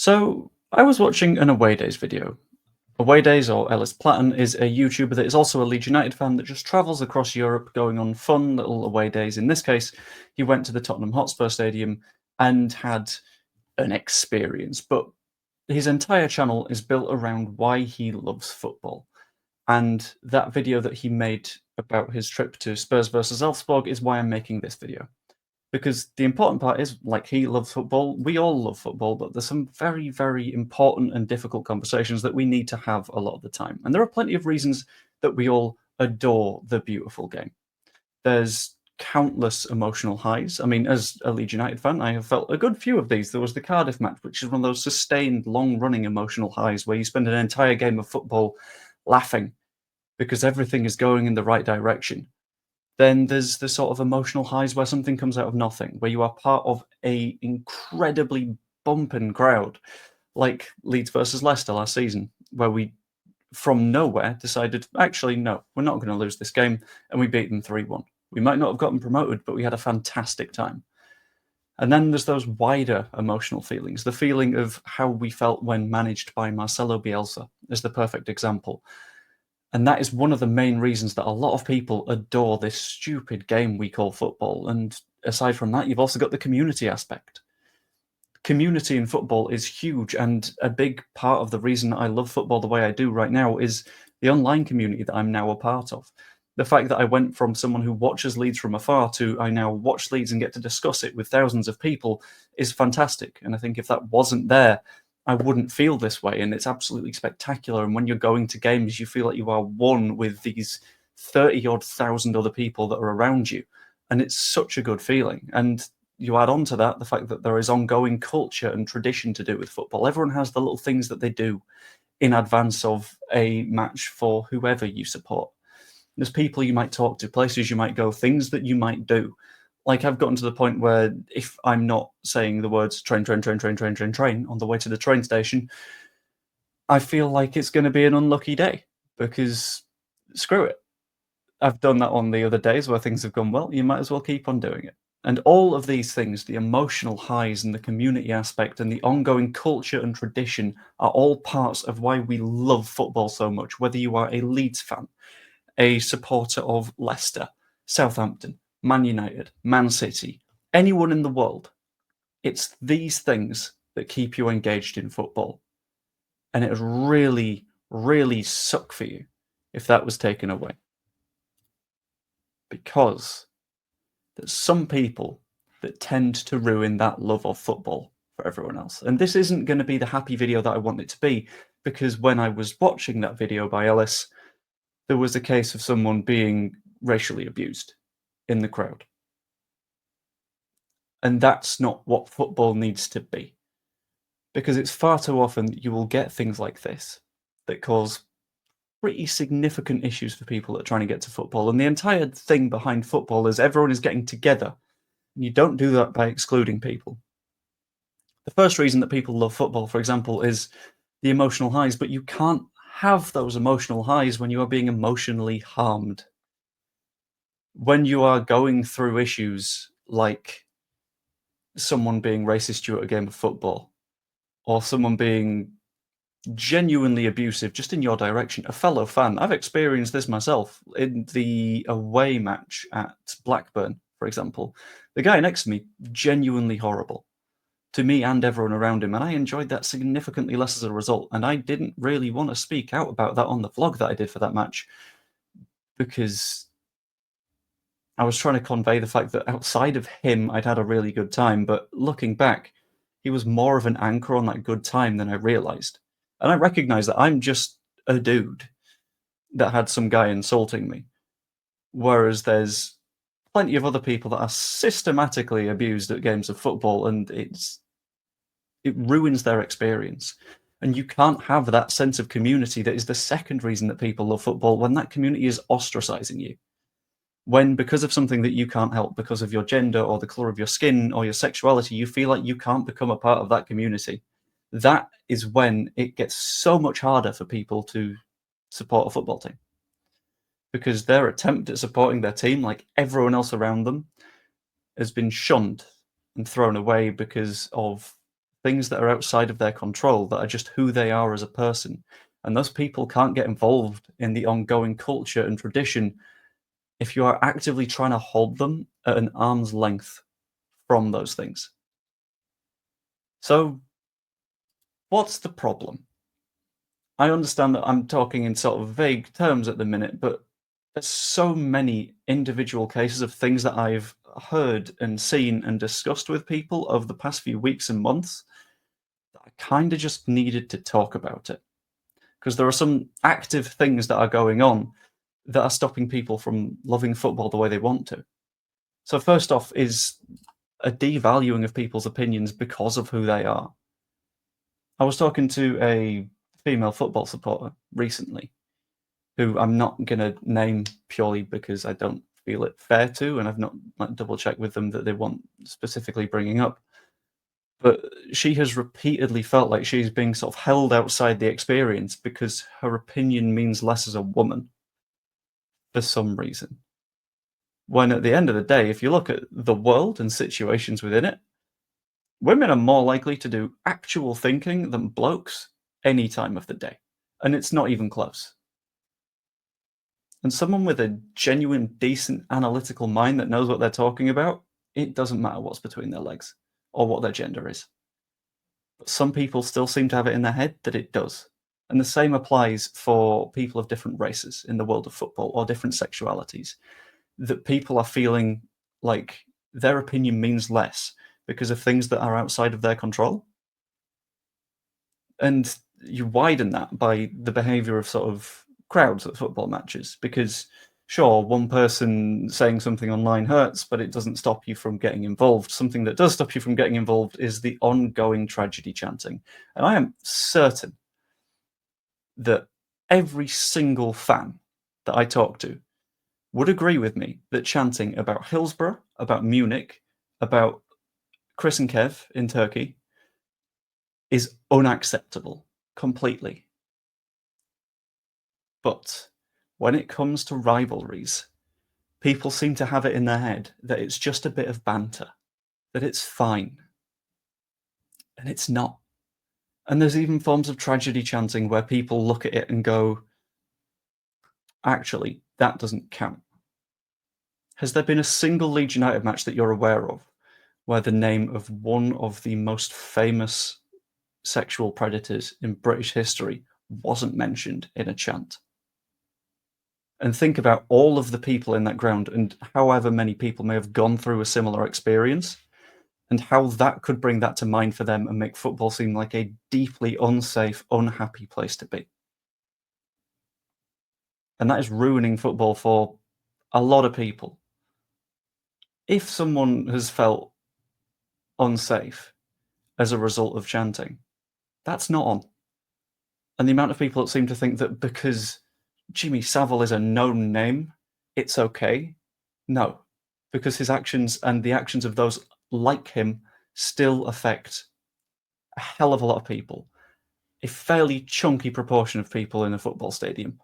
So I was watching an Away Days video. Away Days, or Ellis Platten, is a YouTuber that is also a Leeds United fan that just travels across Europe going on fun little away days. In this case, he went to the Tottenham Hotspur Stadium and had an experience. But his entire channel is built around why he loves football. And that video that he made about his trip to Spurs versus Elfsborg is why I'm making this video. Because the important part is, like, he loves football, we all love football, but there's some very, very important and difficult conversations that we need to have a lot of the time. And there are plenty of reasons that we all adore the beautiful game. There's countless emotional highs. I mean, as a Leeds United fan, I have felt a good few of these. There was the Cardiff match, which is one of those sustained, long-running emotional highs where you spend an entire game of football laughing because everything is going in the right direction. Then there's the sort of emotional highs where something comes out of nothing, where you are part of a incredibly bumping crowd, like Leeds versus Leicester last season, where we, from nowhere, decided, actually, no, we're not going to lose this game, and we beat them 3-1. We might not have gotten promoted, but we had a fantastic time. And then there's those wider emotional feelings, the feeling of how we felt when managed by Marcelo Bielsa is the perfect example. And that is one of the main reasons that a lot of people adore this stupid game we call football. And aside from that, you've also got the community aspect. Community in football is huge, and a big part of the reason I love football the way I do right now is the online community that I'm now a part of. The fact that I went from someone who watches Leeds from afar to I now watch Leeds and get to discuss it with thousands of people is fantastic. And I think if that wasn't there, I wouldn't feel this way, and it's absolutely spectacular. And when you're going to games, you feel like you are one with these 30-odd thousand other people that are around you, and it's such a good feeling. And you add on to that the fact that there is ongoing culture and tradition to do with football. Everyone has the little things that they do in advance of a match for whoever you support. There's people you might talk to, places you might go, things that you might do. Like, I've gotten to the point where if I'm not saying the words train, train, train, train, train, train, train on the way to the train station, I feel like it's going to be an unlucky day because screw it. I've done that on the other days where things have gone well. You might as well keep on doing it. And all of these things, the emotional highs and the community aspect and the ongoing culture and tradition, are all parts of why we love football so much, whether you are a Leeds fan, a supporter of Leicester, Southampton, Man United, Man City, anyone in the world. It's these things that keep you engaged in football. And it would really, really suck for you if that was taken away. Because there's some people that tend to ruin that love of football for everyone else. And this isn't going to be the happy video that I want it to be, because when I was watching that video by Ellis, there was a case of someone being racially abused in the crowd. And that's not what football needs to be. Because it's far too often that you will get things like this that cause pretty significant issues for people that are trying to get to football. And the entire thing behind football is everyone is getting together. You don't do that by excluding people. The first reason that people love football, for example, is the emotional highs, but you can't have those emotional highs when you are being emotionally harmed. When you are going through issues like someone being racist to you at a game of football, or someone being genuinely abusive just in your direction, a fellow fan. I've experienced this myself in the away match at Blackburn, for example. The guy next to me, genuinely horrible to me and everyone around him, and I enjoyed that significantly less as a result. And I didn't really want to speak out about that on the vlog that I did for that match because I was trying to convey the fact that outside of him, I'd had a really good time. But looking back, he was more of an anchor on that good time than I realized. And I recognize that I'm just a dude that had some guy insulting me. Whereas there's plenty of other people that are systematically abused at games of football, and it ruins their experience. And you can't have that sense of community that is the second reason that people love football when that community is ostracizing you. When, because of something that you can't help, because of your gender or the color of your skin or your sexuality, you feel like you can't become a part of that community. That is when it gets so much harder for people to support a football team. Because their attempt at supporting their team, like everyone else around them, has been shunned and thrown away because of things that are outside of their control, that are just who they are as a person. And those people can't get involved in the ongoing culture and tradition if you are actively trying to hold them at an arm's length from those things. So, what's the problem? I understand that I'm talking in sort of vague terms at the minute, but there's so many individual cases of things that I've heard and seen and discussed with people over the past few weeks and months that I kind of just needed to talk about it. Because there are some active things that are going on that are stopping people from loving football the way they want to. So, first off, is a devaluing of people's opinions because of who they are. I was talking to a female football supporter recently, who I'm not going to name purely because I don't feel it fair to, and I've not double checked with them that they want specifically bringing up. But she has repeatedly felt like she's being sort of held outside the experience because her opinion means less as a woman for some reason. When at the end of the day, if you look at the world and situations within it, women are more likely to do actual thinking than blokes any time of the day. And it's not even close. And someone with a genuine, decent, analytical mind that knows what they're talking about, it doesn't matter what's between their legs or what their gender is. But some people still seem to have it in their head that it does. And the same applies for people of different races in the world of football or different sexualities. That people are feeling like their opinion means less because of things that are outside of their control. And you widen that by the behavior of sort of crowds at football matches, because sure, one person saying something online hurts, but it doesn't stop you from getting involved. Something that does stop you from getting involved is the ongoing tragedy chanting. And I am certain that every single fan that I talk to would agree with me that chanting about Hillsborough, about Munich, about Chris and Kev in Turkey is unacceptable completely. But when it comes to rivalries, people seem to have it in their head that it's just a bit of banter, that it's fine. And it's not. And there's even forms of tragedy chanting where people look at it and go, actually, that doesn't count. Has there been a single Leeds United match that you're aware of where the name of one of the most famous sexual predators in British history wasn't mentioned in a chant? And think about all of the people in that ground and however many people may have gone through a similar experience and how that could bring that to mind for them and make football seem like a deeply unsafe, unhappy place to be. And that is ruining football for a lot of people. If someone has felt unsafe as a result of chanting, that's not on. And the amount of people that seem to think that because Jimmy Savile is a known name, it's okay. No, because his actions and the actions of those like him still affect a hell of a lot of people, a fairly chunky proportion of people in a football stadium.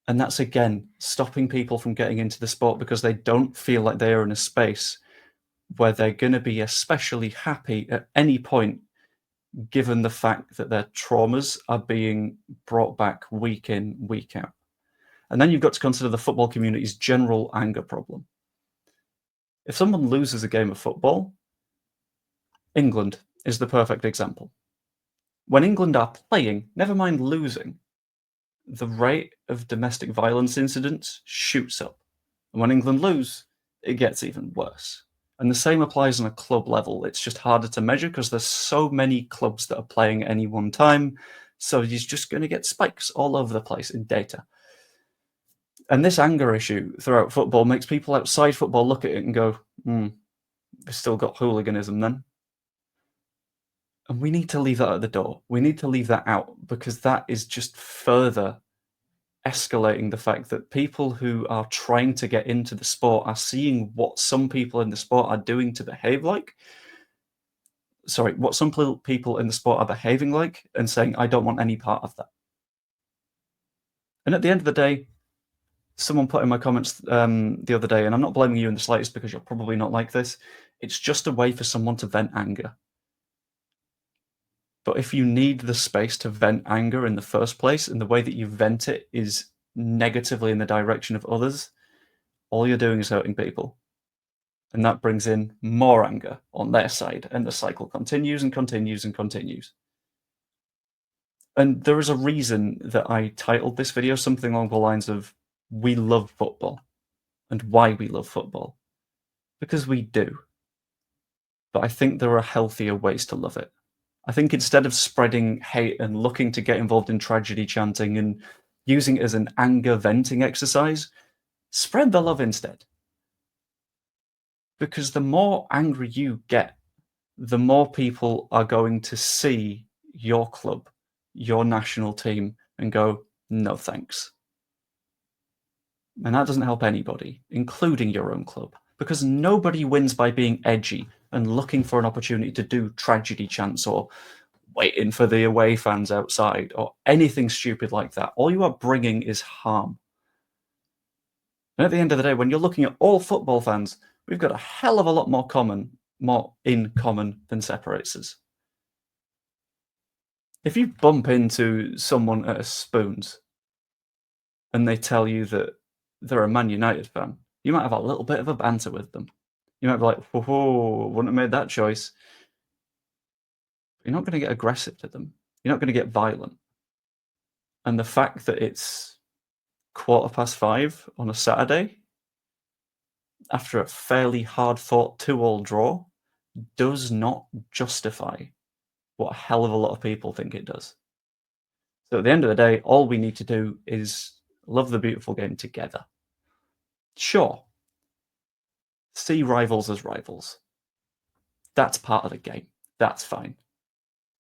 And that's again stopping people from getting into the sport because they don't feel like they are in a space where they're going to be especially happy at any point, given the fact that their traumas are being brought back week in, week out. And then you've got to consider the football community's general anger problem. If someone loses a game of football, England is the perfect example. When England are playing, never mind losing, the rate of domestic violence incidents shoots up. And when England lose, it gets even worse. And the same applies on a club level. It's just harder to measure because there's so many clubs that are playing at any one time. So you're just going to get spikes all over the place in data. And this anger issue throughout football makes people outside football look at it and go, we've still got hooliganism then. And we need to leave that at the door. We need to leave that out because that is just further escalating the fact that people who are trying to get into the sport are seeing what some people in the sport are doing to behave like. Sorry, what some people in the sport are behaving like and saying, I don't want any part of that. And at the end of the day, someone put in my comments the other day, and I'm not blaming you in the slightest because you're probably not like this. It's just a way for someone to vent anger. But if you need the space to vent anger in the first place, and the way that you vent it is negatively in the direction of others, all you're doing is hurting people. And that brings in more anger on their side, and the cycle continues and continues and continues. And there is a reason that I titled this video something along the lines of, "We love football," and why we love football. Because we do. But I think there are healthier ways to love it. I think instead of spreading hate and looking to get involved in tragedy chanting and using it as an anger venting exercise, spread the love instead. Because the more angry you get, the more people are going to see your club, your national team, and go, no thanks. And that doesn't help anybody, including your own club, because nobody wins by being edgy and looking for an opportunity to do tragedy chants or waiting for the away fans outside or anything stupid like that. All you are bringing is harm. And at the end of the day, when you're looking at all football fans, we've got a hell of a lot more in common than separates us. If you bump into someone at a Spoons and they tell you that they're a Man United fan, you might have a little bit of a banter with them. You might be like, whoa, wouldn't have made that choice. You're not going to get aggressive to them. You're not going to get violent. And the fact that it's 5:15 on a Saturday, after a fairly hard-fought 2-2 draw, does not justify what a hell of a lot of people think it does. So at the end of the day, all we need to do is love the beautiful game together. Sure, see rivals as rivals. That's part of the game. That's fine.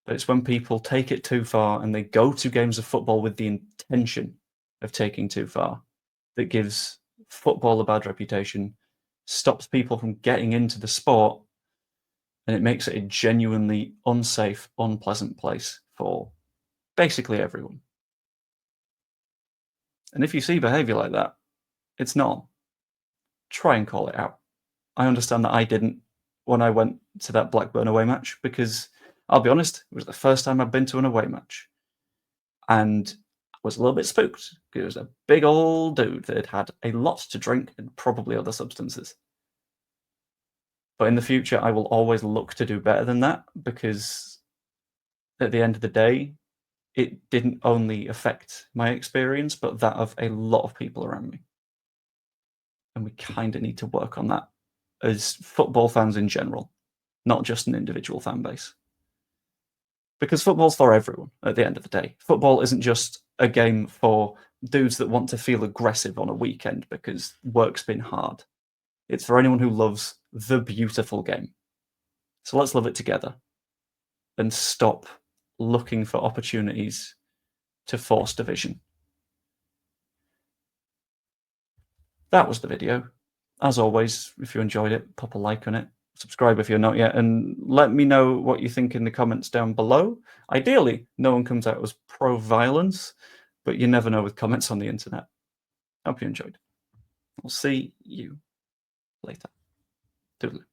But it's when people take it too far and they go to games of football with the intention of taking too far that gives football a bad reputation, stops people from getting into the sport, and it makes it a genuinely unsafe, unpleasant place for basically everyone. And if you see behaviour like that, it's not. Try and call it out. I understand that I didn't when I went to that Blackburn away match, because I'll be honest, it was the first time I'd been to an away match. And I was a little bit spooked because it was a big old dude that had had a lot to drink and probably other substances. But in the future, I will always look to do better than that, because at the end of the day, it didn't only affect my experience, but that of a lot of people around me. And we kind of need to work on that as football fans in general, not just an individual fan base. Because football's for everyone at the end of the day. Football isn't just a game for dudes that want to feel aggressive on a weekend because work's been hard. It's for anyone who loves the beautiful game. So let's love it together and stop looking for opportunities to force division. That was the video. As always, if you enjoyed it, pop a like on it. Subscribe if you're not yet, and let me know what you think in the comments down below. Ideally, no one comes out as pro-violence, but you never know with comments on the internet. Hope you enjoyed. I'll see you later. Toodaloo.